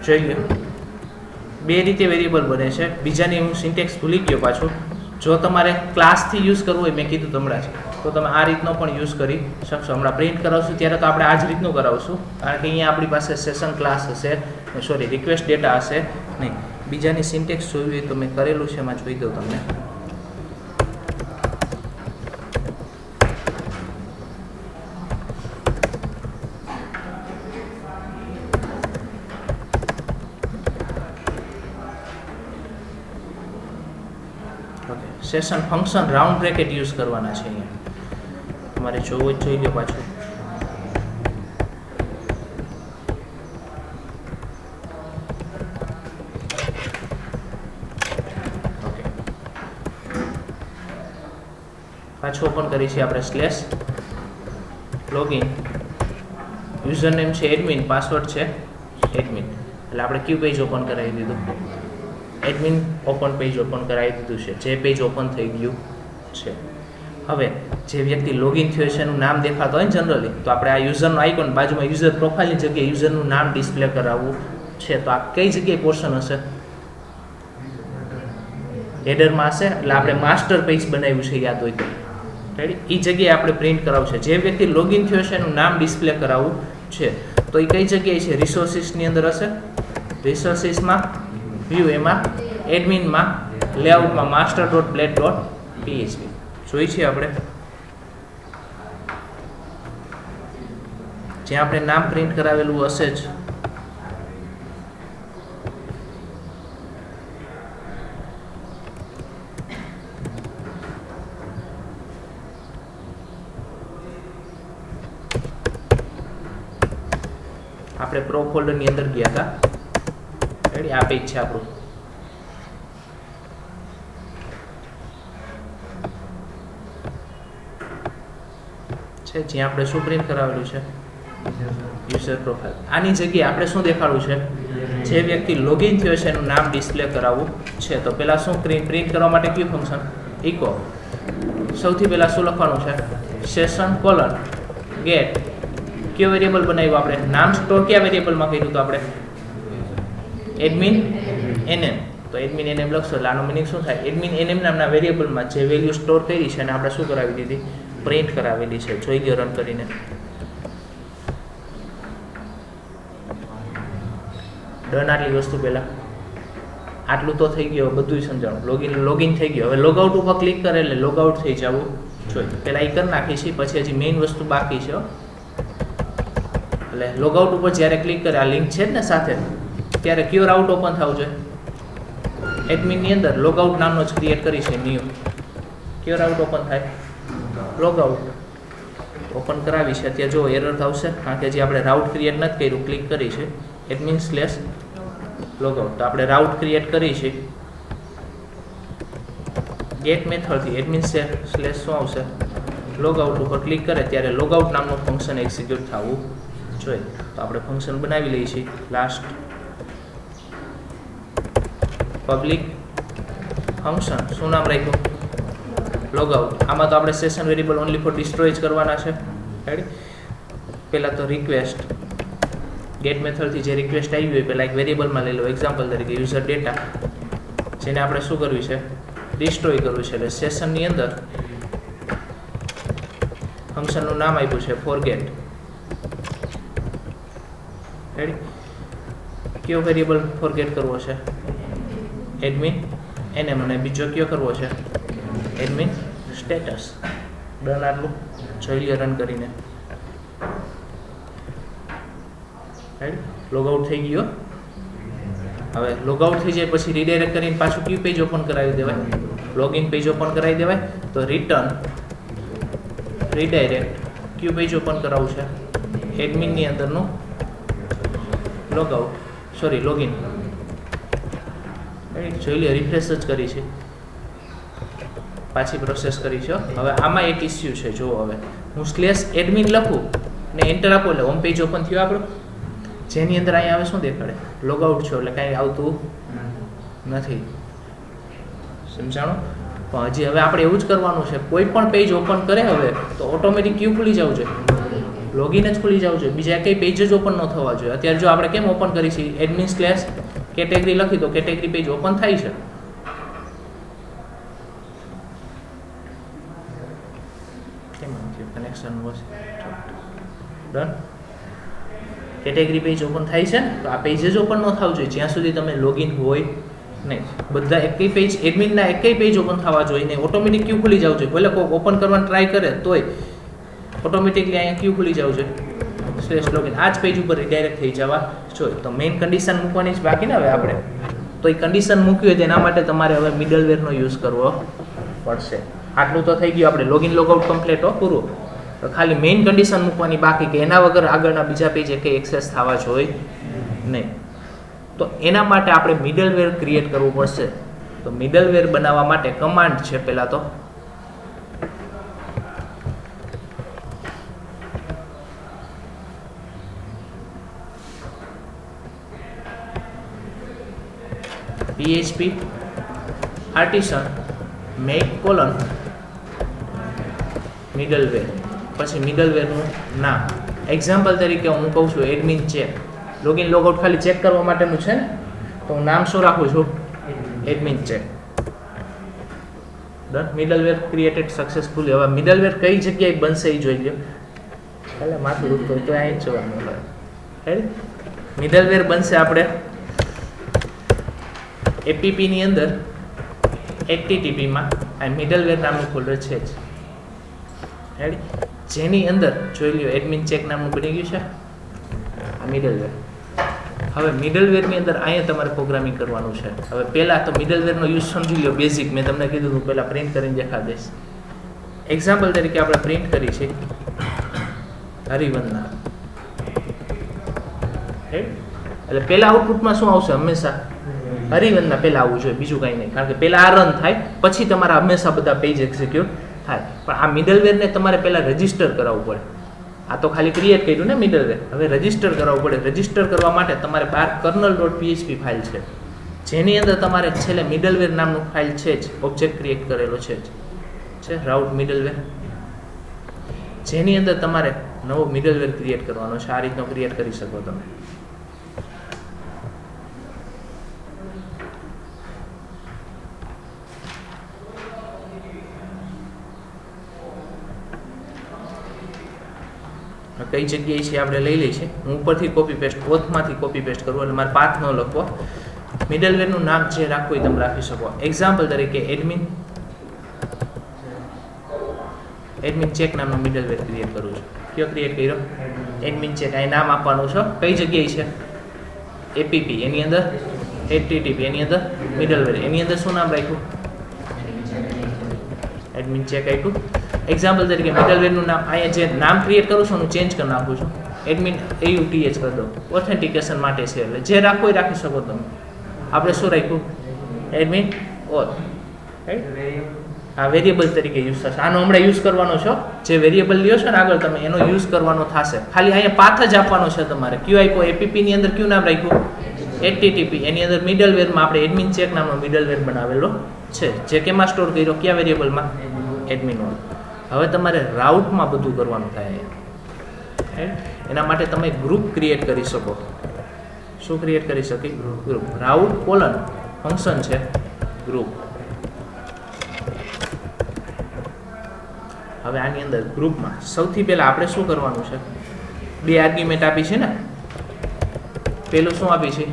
જોઈ લો. બે રીતે વેરિયેબલ બને છે. બીજાની હું સિન્ટેક્સ ભૂલી ગયો પાછું. જો તમારે ક્લાસથી યુઝ કરવું હોય, મેં કીધું હમણાં જ, તો તમે આ રીતનો પણ યુઝ કરી શકશો. હમણાં પ્રિન્ટ કરાવશું ત્યારે તો આપણે આ જ રીતનું કરાવશું, કારણ કે અહીંયા આપણી પાસે સેશન ક્લાસ હશે, સોરી રિક્વેસ્ટ ડેટા હશે નહીં. બીજાની સિન્ટેક્સ જોવી હોય તો મેં કરેલું છે, એમાં જોઈ દઉં તમને. Session function round bracket use કરવાના છે અહીંયા. તમારે જોવું જ જોઈ લો પાછું. ઓકે, પાછું ઓપન કરી છે આપણે સ્લેશ લોગિન. યુઝર નેમ છે એડમિન, પાસવર્ડ છે એડમિન. એટલે આપણે ક્યુ પેજ ઓપન કરાવી દીધું, એડમિન ઓપન પેજ ઓપન કરાવી દીધું છે, જે પેજ ઓપન થઈ ગયું છે. હવે જે વ્યક્તિ લોગિન થયો છે એનું નામ દેખાતો હોય ને જનરલી, તો આપણે આ યુઝરનો આઇકોન બાજુમાં યુઝર પ્રોફાઇલની જગ્યાએ યુઝરનું નામ ડિસ્પ્લે કરાવવું છે. તો આ કઈ જગ્યાએ પોર્શન હશે? હેડરમાં હશે. એટલે આપણે માસ્ટર પેજ બનાવ્યું છે, યાદ હોય તો. રેડી? એ જગ્યાએ આપણે પ્રિન્ટ કરાવવું છે. જે વ્યક્તિ લોગિન થયો છે એનું નામ ડિસ્પ્લે કરાવવું છે. તો એ કઈ જગ્યાએ છે? રિસોર્સિસની અંદર હશે. રિસોર્સિસમાં, વ્યૂ, એમાં એડમિનમાં, લેઆઉટમાં master.blade.php જોઈ છે આપણે, જ્યાં આપણે નામ પ્રિન્ટ કરાવેલું હશે જ. આપણે પ્રો ફોલ્ડરની અંદર ગયા હતા. રેડી? આ પેજ છે આપણું. છે જ્યાં આપણે શું પ્રિન્ટ કરાવેલું છે? User profile. આની જગ્યાએ આપણે શું દેખાડવું છે? જે વ્યક્તિ લોગિન થયો છે એનું નામ ડિસ્પ્લે કરાવવું છે. તો પહેલા શું પ્રિન્ટ કરવા માટે કયું ફંક્શન? ઇકો. સૌથી પહેલા શું લખવાનું છે? Session colon get. કયો વેરિયેબલ બનાવ્યું આપણે? નામ સ્ટોર કયા વેરિયેબલમાં કર્યું? તો આપણે એડમિન nm. તો એડમિન nm લખશો એટલે આનો મિનિંગ શું થાય? એડમિન nm નામના વેરિયેબલમાં જે વેલ્યુ સ્ટોર કરી છે અને આપણે શું કરાવી દીધી? પ્રિન્ટ કરાવેલી છે. જોઈ લો રન કરીને. ડન. આટલી વસ્તુ પહેલા આટલું તો થઈ ગયું, બધું સમજાણું. લોગિન થઈ ગયું. હવે લોગઆઉટ ઉપર ક્લિક કરે એટલે લોગઆઉટ થઈ જવું જોઈએ. પહેલાં એ કરી નાખી છે, પછી હજી મેઇન વસ્તુ બાકી છે. એટલે લોગઆઉટ ઉપર જ્યારે ક્લિક કરે, આ લિંક છે જ ને સાથે, ત્યારે ક્યોર આઉટ ઓપન થવું જોઈએ. એડમિનની અંદર લોગઆઉટ નામનો જ ક્રિએટ કરી છે ન્યૂ. ક્યોર આઉટ ઓપન થાય, લોગઆઉટ ઓપન કરાવી છે. અત્યારે જો એરર આવશે, કારણ કે જે આપણે રાઉટ ક્રિએટ નથી કર્યું, ક્લિક કરી છે એડમિન સ્લેશ લોગઆઉટ. તો આપણે રાઉટ ક્રિએટ કરી છે ગેટ મેથડથી એડમિન સ્લેશ શું આવશે લોગઆઉટ ઉપર ક્લિક કરે ત્યારે લોગઆઉટ નામનું ફંક્શન એક્ઝિક્યુટ થવું જોઈએ. તો આપણે ફંક્શન બનાવી લઈએ છીએ લાસ્ટ પબ્લિક ફંક્શન શું નામ રાખ્યું લોગઆઉટ. આમાં તો આપણે session variable only for destroy જ કરવાના છે. રેડી. પહેલાં તો રિક્વેસ્ટ ગેટ મેથડથી જે રિક્વેસ્ટ આવી હોય પહેલાં એક વેરિયેબલમાં લઈ લો. એક્ઝામ્પલ તરીકે યુઝર ડેટા જેને આપણે શું કરવું છે ડિસ્ટ્રોય કરવું છે. એટલે સેશનની અંદર ફંક્શનનું નામ આપ્યું છે ફોરગેટ. રેડી. કયો વેરિયેબલ ફોરગેટ કરવો છે એડમિન એને મને બીજો કયો કરવો છે એડમિન સ્ટેટસ. ડન. આટલું જોઈ લે રન કરીને. રાઈટ. લોગઆઉટ થઈ ગયો. હવે લોગઆઉટ થઈ જાય પછી રીડાયરેક્ટ કરીને પાછું કયું પેજ ઓપન કરાવી દેવાય લોગિન પેજ ઓપન કરાવી દેવાય. તો રિટર્ન રીડાયરેક્ટ કયું પેજ ઓપન કરાવવું છે એડમિનની અંદરનું લોગઆઉટ સોરી લોગિન. જોઈ લે રિફ્રેશ જ કરી છે પાછી પ્રોસેસ કરી છે. હવે આમાં એક ઇસ્યુ છે. જો હવે હું સ્લેશ એડમિન લખું ને એન્ટર આપો એટલે હોમ પેજ ઓપન થયું આપણું જેની અંદર અહીંયા આવે શું દેખાડે લોગઆઉટ છો એટલે કાંઈ આવતું નથી. સમજાણું. પણ હજી હવે આપણે એવું જ કરવાનું છે કોઈ પણ પેજ ઓપન કરે હવે તો ઓટોમેટિક ક્યુ ખુલી જવું જોઈએ લોગિન જ ખુલી જવું જોઈએ બીજા કંઈ પેજ જ ઓપન ન થવા જોઈએ. અત્યારે જો આપણે કેમ ઓપન કરી છીએ એડમિન સ્લેશ કેટેગરી લખી તો કેટેગરી પેજ ઓપન થાય છે. કેમ connection wash done. Category page open થાય છે તો આ પેજ જ ઓપન ન થવું જોઈએ જ્યાં સુધી તમે લોગિન હોય નહીં. બધા એકેય પેજ એડમિનના એકેય પેજ ઓપન થવા જોઈએ નહીં. ઓટોમેટિક ક્યુ ખુલી જવું જોઈએ. ભલે કોઈ ઓપન કરવાનું ટ્રાય કરે તોય ઓટોમેટિકલી અહીંયા ક્યુ ખુલી જવું જોઈએ સ્લેશ લોગિન. આ જ પેજ ઉપર રિડાયરેક્ટ થઈ જવા જોઈએ. તો મેઇન કન્ડિશન મૂકવાની જ બાકી ને હવે આપણે તો એ કન્ડિશન મૂકી હોય તેના માટે તમારે હવે મિડલવેરનો યુઝ કરવો પડશે. આટલું તો થઈ ગયું આપણે લોગિન લોગઆઉટ કમ્પ્લીટ પૂરું. તો ખાલી મેઇન કન્ડિશન મૂકવાની બાકી કે એના વગર આગળના બીજા પેજ એકે એક્સેસ થવા જોઈએ નહીં. તો એના માટે આપણે મિડલવેર ક્રિએટ કરવું પડશે. તો મિડલવેર બનાવવા માટે કમાન્ડ છે પહેલાં તો PHP આર્ટિસન મેક કોલન મિડલવેર પછી મિડલવેરનું નામ. એક્ઝામ્પલ તરીકે હું કહું છું એડમિન ચેક. લોગિન લોગઆઉટ ખાલી ચેક કરવા માટેનું છે ને તો હું નામ શું રાખું છું admin check. Done. Middleware created successfully. હવે મિડલવેર કઈ જગ્યાએ બનશે એ જોઈ લો. એટલે માથું દુખતું હોય તો અહીં જ જોવાનું હોય. મિડલવેર બનશે આપણે એપીપીની અંદર HTTPમાં આ મિડલવેર નામનું ફોલ્ડર છે જ. રેડી. જેની અંદર જોઈ લ્યો એડમિન ચેક નામનું બની ગયું છે આ મિડલવેર. હવે મિડલવેરની અંદર અહીંયા તમારે પ્રોગ્રામિંગ કરવાનું છે. હવે પહેલાં તો મિડલવેરનો યુઝ સમજી લો બેઝિક. મેં તમને કીધું હતું પહેલાં પ્રિન્ટ કરીને દેખાડી દઈશ. એક્ઝામ્પલ તરીકે આપણે પ્રિન્ટ કરી છે હરિવંદના. એટલે પહેલાં આઉટપુટમાં શું આવશે હંમેશા હરિવંદના પહેલાં આવવું જોઈએ બીજું કાંઈ નહીં. કારણ કે પહેલાં આ રન થાય પછી તમારા હંમેશા બધા પેજ એક્ઝિક્યુટ થાય. પણ આ મિડલવેરને તમારે પહેલાં રજિસ્ટર કરાવવું પડે. આ તો ખાલી ક્રિએટ કર્યું ને મિડલવેર. હવે રજિસ્ટર કરાવવું પડે. રજિસ્ટર કરવા માટે તમારે બહાર kernel.php ફાઇલ છે જેની અંદર તમારે છેલ્લે મિડલવેર નામનું ફાઇલ છે જ ઓબ્જેક્ટ ક્રિએટ કરેલો છે રાઉટ મિડલવેર જેની અંદર તમારે નવો મિડલવેર ક્રિએટ કરવાનો છે. આ રીતનો ક્રિએટ કરી શકો તમે. કઈ જગ્યાએ છે આપણે લઈ લઈએ છીએ. હું ઉપરથી કોપી પેસ્ટ ઓથમાંથી કોપી પેસ્ટ કરું એટલે મારે પાથ ન લખવો. મિડલવેરનું નામ જે રાખવું એ તમે રાખી શકો. એક્ઝામ્પલ તરીકે એડમિન ચેક નામનો મિડલવેર ક્રિએટ કરું છું. કયો ક્રિએટ કર્યો એડમિન ચેક. અહીં નામ આપવાનું છે. કઈ જગ્યાએ છે એપીપી એની અંદર HTTP એની અંદર મિડલવેર એની અંદર શું નામ રાખ્યું એડમિન ચેક આપ્યું. એક્ઝામ્પલ તરીકે મિડલવેરનું નામ અહીંયા જે નામ ક્રિએટ કરું છું હું ચેન્જ કરી નાખું છું. એડમિન AUTH કરી દો, ઓથેન્ટિકેશન માટે છે, એટલે જે રાખવું એ રાખી શકો તમે. આપણે શું રાખ્યું? એડમિન ઓથ, આ વેરિયેબલ તરીકે યુઝ થશે. આનો હમણાં યુઝ કરવાનો છો, જે વેરિયેબલ લ્યો છો ને આગળ તમે એનો યુઝ કરવાનો થશે. ખાલી અહીંયા પાથ જ આપવાનો છે તમારે. ક્યુ આપ્યો, APP ની અંદર ક્યુ નામ રાખ્યું? HTTP. એની અંદર મિડલવેરમાં આપણે એડમિન ચેક નામનો મિડલવેર બનાવેલો છે, જે કેમાં સ્ટોર કર્યો? કયા વેરિયેબલમાં? Admin on. હવે તમારે રાઉટમાં બધું કરવાનું થાય. એના માટે તમે ગ્રુપ ક્રિએટ કરી શકો. શું ક્રિએટ કરી શકી? ગ્રુપ. રાઉટ કોલન ફંક્શન છે ગ્રુપ. હવે આની અંદર ગ્રુપમાં સૌથી પહેલા આપણે શું કરવાનું છે? 2 આર્ગ્યુમેન્ટ આપી છે ને. પેલું શું આપી છે?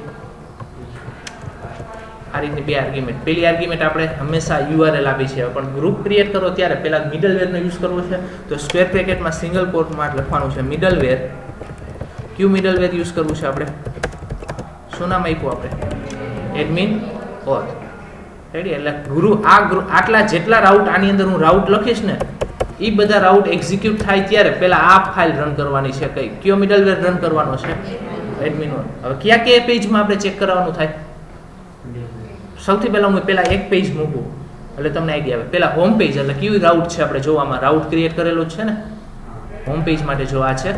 આ રીતની 2 આર્ગ્યુમેન્ટ. પેલી આર્ગ્યુમેન્ટ આપણે હંમેશા URL આપી છે, પણ ગ્રુપ ક્રિએટ કરો ત્યારે પહેલા મિડલવેરનો યુઝ કરવો છે. તો સ્ક્વેર બ્રેકેટમાં સિંગલ કોટમાં લખવાનું છે મિડલવેર. ક્યુ મિડલવેર યુઝ કરવું છે આપણે? શું નામ આપ્યું આપણે? Admin oath. રેડી? એટલે આટલા જેટલા રાઉટ આની અંદર હું રાઉટ લખીશ ને, એ બધા રાઉટ એક્ઝિક્યુટ થાય ત્યારે પહેલા આ ફાઇલ રન કરવાની છે. કઈ? કયો મિડલવેર રન કરવાનો છે? Admin on. હવે કયા પેજમાં આપણે ચેક કરવાનું થાય? સૌથી પહેલા હું પહેલા એક પેજ મૂકું એટલે તમને આઈડિયા આવે. પહેલા હોમ પેજ એટલે કયું રાઉટ છે આપણે જોવામાં? રાઉટ ક્રિએટ કરેલો છે ને હોમ પેજ માટે. જો આ છે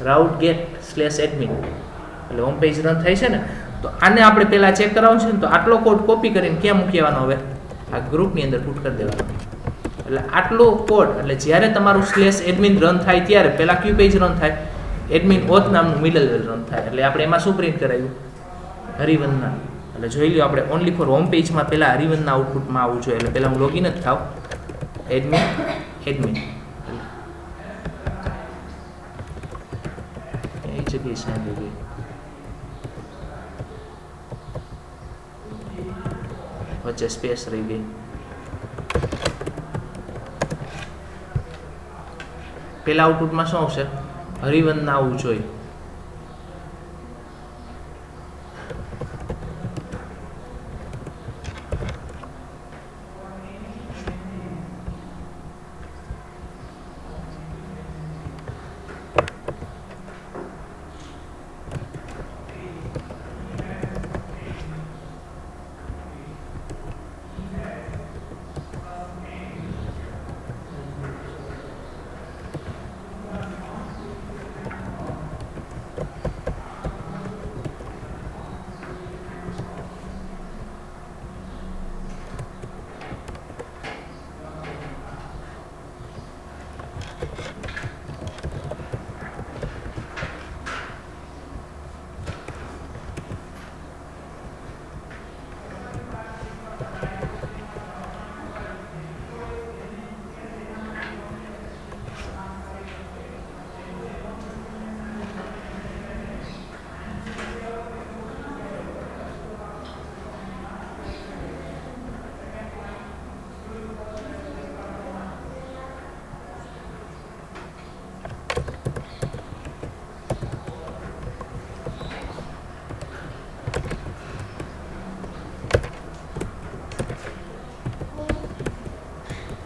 રાઉટ get/admin, એટલે હોમ પેજ રન થાય છે ને. તો આને આપણે પહેલા ચેક કરાવવાનું છે ને, તો આટલો કોડ કોપી કરીને ક્યાં મૂકી આવવાનો? હવે આ ગ્રુપની અંદર પુટ કરી દેવાનો. એટલે આટલો કોડ, એટલે જ્યારે તમારું /admin રન થાય ત્યારે પહેલા કયું પેજ રન થાય? એડમિન ઓથ નામનું મિડલવેર રન થાય. એટલે આપણે એમાં શું પ્રિન્ટ કરાવ્યું? હરિવંદના. એટલે જોઈ લો આપણે ઓનલી ફોર હોમ પેજમાં પહેલા હરિવંદના આઉટપુટમાં આવવું જોઈએ. એટલે પહેલા હું લોગિન જ થાવ. એડમિન એ જગ્યાએ સાઈન થઈ ગઈ. વચ્ચે સ્પેસ રહી ગઈ. પહેલા આઉટપુટમાં શું આવશે? હરિવંદના આવવું જોઈએ.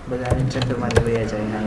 બધા ચક્કરમાં વયા જાય.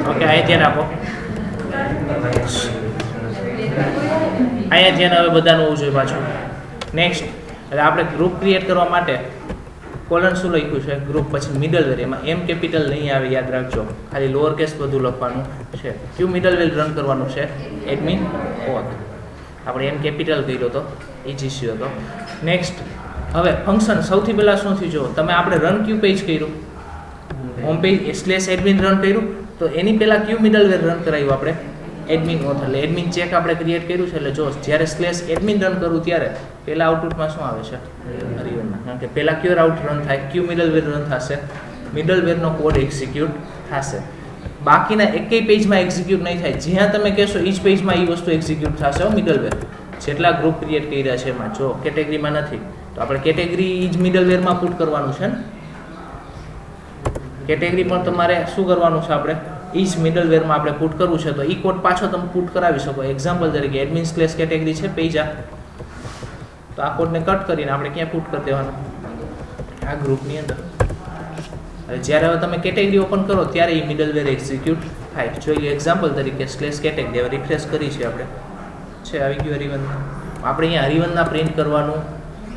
ઓકે, અહીં ધ્યાન આપો. અહીંયા ધ્યાન હવે બધાનું હોવું જોઈએ પાછું. નેક્સ્ટ, એટલે આપણે ગ્રુપ ક્રિએટ કરવા માટે કોલન શું લખ્યું છે? ગ્રુપ, પછી મિડલવેર. એમાં એમ કેપિટલ નહીં આવે, યાદ રાખજો. ખાલી લોઅર કેસ બધું લખવાનું છે. ક્યુ મિડલવેર રન કરવાનું છે? Admin oath. આપણે એમ કેપિટલ કર્યો હતો, ઇજીસ્યુ હતો. નેક્સ્ટ, હવે ફંક્શન સૌથી પહેલાં શું થયું? જો તમે આપણે રન ક્યુ પેજ કર્યું, હોમ પેજ /admin રન કર્યું, તો એની પહેલાં કયું મિડલવેર રન કરાવ્યું આપણે? Admin oath. એટલે એડમિન ચેક આપણે ક્રિએટ કર્યું છે. એટલે જો જ્યારે સ્લેશ એડમિન રન કરું ત્યારે પહેલાં આઉટપુટમાં શું આવે છે? હરિવનના. કારણ કે પહેલાં કયો રાઉટ રન થાય, કયું મિડલવેર રન થશે? મિડલવેરનો કોડ એક્ઝિક્યુટ થશે. બાકીના એકેય પેજમાં એક્ઝિક્યુટ નહીં થાય. જ્યાં તમે કહેશો એ જ પેજમાં એ વસ્તુ એક્ઝિક્યુટ થશે. મિડલવેર જેટલા ગ્રુપ ક્રિએટ કર્યા છે એમાં, જો કેટેગરીમાં નથી તો આપણે કેટેગરી જ મિડલવેરમાં પુટ કરવાનું છે ને. કેટેગરી પણ તમારે શું કરવાનું છે? આપણે એ જ મિડલવેરમાં આપણે પુટ કરવું છે. તો એ કોડ પાછો તમે પુટ કરાવી શકો. એક્ઝામ્પલ તરીકે એડમિન સ્લેશ કેટેગરી છે પેજ આ, તો આ કોડને કટ કરીને આપણે ક્યાં પુટ કરી દેવાનું? આ ગ્રુપની અંદર. જ્યારે હવે તમે કેટેગરી ઓપન કરો ત્યારે એ મિડલવેર એક્ઝિક્યુટ થાય. જોઈ લો એક્ઝામ્પલ તરીકે સ્લેશ કેટેગરી. હવે રિફ્રેશ કરી છે આપણે, છે આવી ગયું હરિવન. આપણે અહીંયા હરિવનના પ્રિન્ટ કરવાનું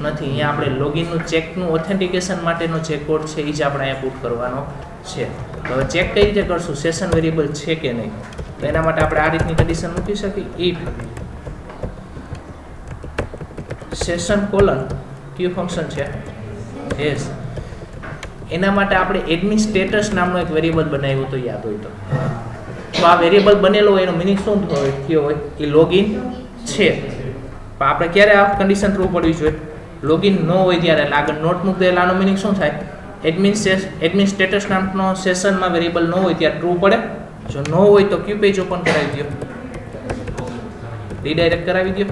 નથી. અહીંયા આપણે લોગિનનું ચેકનું ઓથેન્ટિકેશન માટેનો જે કોડ છે એ જ આપણે અહીંયા પુટ કરવાનો છે. તો હવે ચેક કઈ રીતે કરશું? સેશન વેરિયેબલ છે કે નહીં? તો એના માટે આપણે આ રીતની કન્ડિશન મૂકી શકીએ. ઇફ સેશન કોલન કયું ફંક્શન છે? યસ. એના માટે આપણે એડમિન સ્ટેટસ નામનો એક વેરિયેબલ બનાવ્યો તો યાદ હોય તો આ વેરિયેબલ બનેલો હોય એનો મિનિંગ શું થયો હોય? એ લોગિન છે. પણ આપણે ક્યારે આ કન્ડિશન ટ્રુ પડવી જોઈએ? લોગિન ન હોય ત્યારે. એટલે આગળ નોટ મૂક દેલા આનો મિનિંગ શું થાય? એડમિન સ્ટેટસ નામનો સેશનમાં વેરિયેબલ ન હોય ત્યારે ટ્રુ પડે. જો ન હોય તો ક્યુ પેજ ઓપન કરાવી દો, રીડાયરેક્ટ કરાવી દો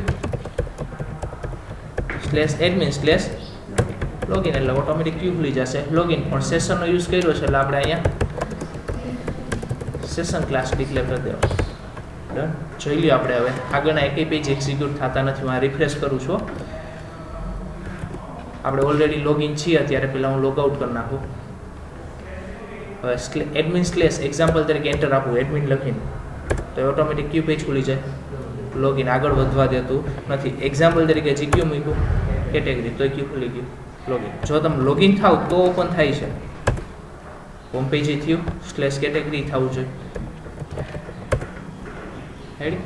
સ્લેશ એડમિન સ્લેશ લોગિન. એટલે ઓટોમેટિક ક્યુ ખુલી જશે લોગિન. પણ સેશનનો યુઝ કર્યો છે એટલે આપણે અહીંયા સેશન ક્લાસ ડિક્લેર કરી દેવો. ડન. જોઈ લ્યો આપણે હવે આગળના એકેય પેજ એક્ઝિક્યુટ થતા નથી. હું રિફ્રેશ કરું છું. આપણે ઓલરેડી લોગિન છીએ અત્યારે. પહેલાં હું લોગઆઉટ કરી નાખું. હવે એડમિન સ્લેશ એક્ઝામ્પલ તરીકે એન્ટર આપું એડમિન લખીને, તો ઓટોમેટિક ક્યુ પેજ ખુલી જાય. લોગિન આગળ વધવા દેતું નથી. એક્ઝામ્પલ તરીકે જીક્યુ મૂક્યું કેટેગરી, તો ક્યુ ખુલી ગયું લોગિન. જો તમે લોગિન થાવ તો ઓપન થાય છે. હોમ પેજ થયું, સ્લેશ કેટેગરી થવું જોઈએ. રેડી?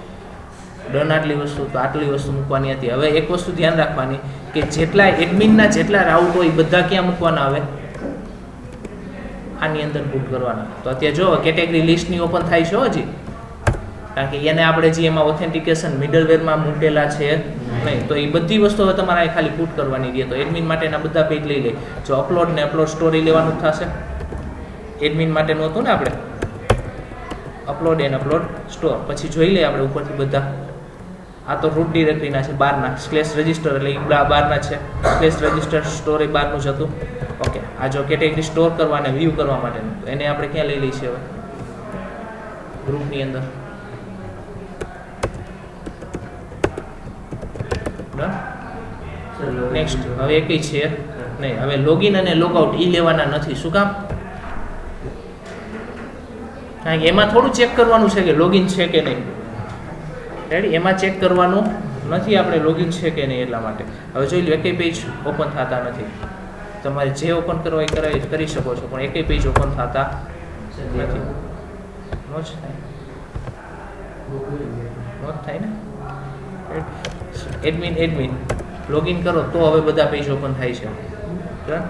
ડન. આટલી વસ્તુ તો આટલી વસ્તુ મૂકવાની હતી. હવે એક વસ્તુ ધ્યાન રાખવાની કે જેટલા એડમિનના જેટલા રાઉટ હોય એ બધા ક્યાં મૂકવાના આવે? આની અંદર પુટ કરવાના. તો અત્યારે જો કેટેગરી લિસ્ટની ઓપન થાય છે હજી, કારણ કે એને આપણે જે એમાં ઓથેન્ટિકેશન મિડલવેરમાં મૂકેલા છે નહીં. તો એ બધી વસ્તુ હવે તમારે ખાલી પુટ કરવાની રહે. તો એડમિન માટેના બધા પેજ લઈ લે. જો અપલોડ ને અપલોડ સ્ટોરી લેવાનું થશે. એડમિન માટેનું હતું ને આપણે અપલોડ એન્ડ અપલોડ સ્ટોર. પછી જોઈ લઈએ આપણે ઉપરથી બધા. આ તો રૂટ ડિરેક્ટરીના છે બારના. સ્લેશ રજિસ્ટર એટલે એ બારના છે. સ્લેશ રજિસ્ટર સ્ટોર એ બારનું જ હતું. ઓકે. આ જો કેટેગરી સ્ટોર કરવા અને વ્યૂ કરવા માટેનું, તો એને આપણે ક્યાં લઈ લઈએ છીએ? હવે ગ્રુપની અંદર. નેક્સ્ટ. હવે એકઈ છે નહીં. હવે લોગિન અને લોગઆઉટ એ લેવાના નથી. શું કામ? કારણ કે એમાં થોડું ચેક કરવાનું છે કે લોગિન છે કે નહીં. રેડી? એમાં ચેક કરવાનું નથી આપણે લોગિન છે કે નહીં એટલા માટે. હવે જોઈ લો એકેય પેજ ઓપન થતા નથી. તમારે જે ઓપન કરવા એ કરી શકો છો, પણ એકેય પેજ ઓપન થતા નથી. નોટ થાય ને? એડમિન લોગિન કરો તો હવે બધા પેજ ઓપન થાય છે.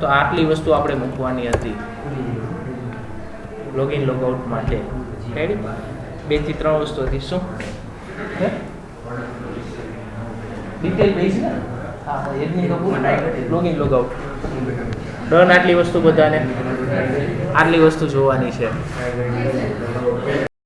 તો આટલી વસ્તુ આપણે મૂકવાની હતી લોગિન લોગઆઉટ માટે. રેડી? 2 થી 3 વસ્તુ હતી. શું ડિટેલ પેજ ને? હા, એડમિન લોગિન લોગઆઉટ. ડન. આટલી વસ્તુ બધાને આટલી વસ્તુ જોવાની છે.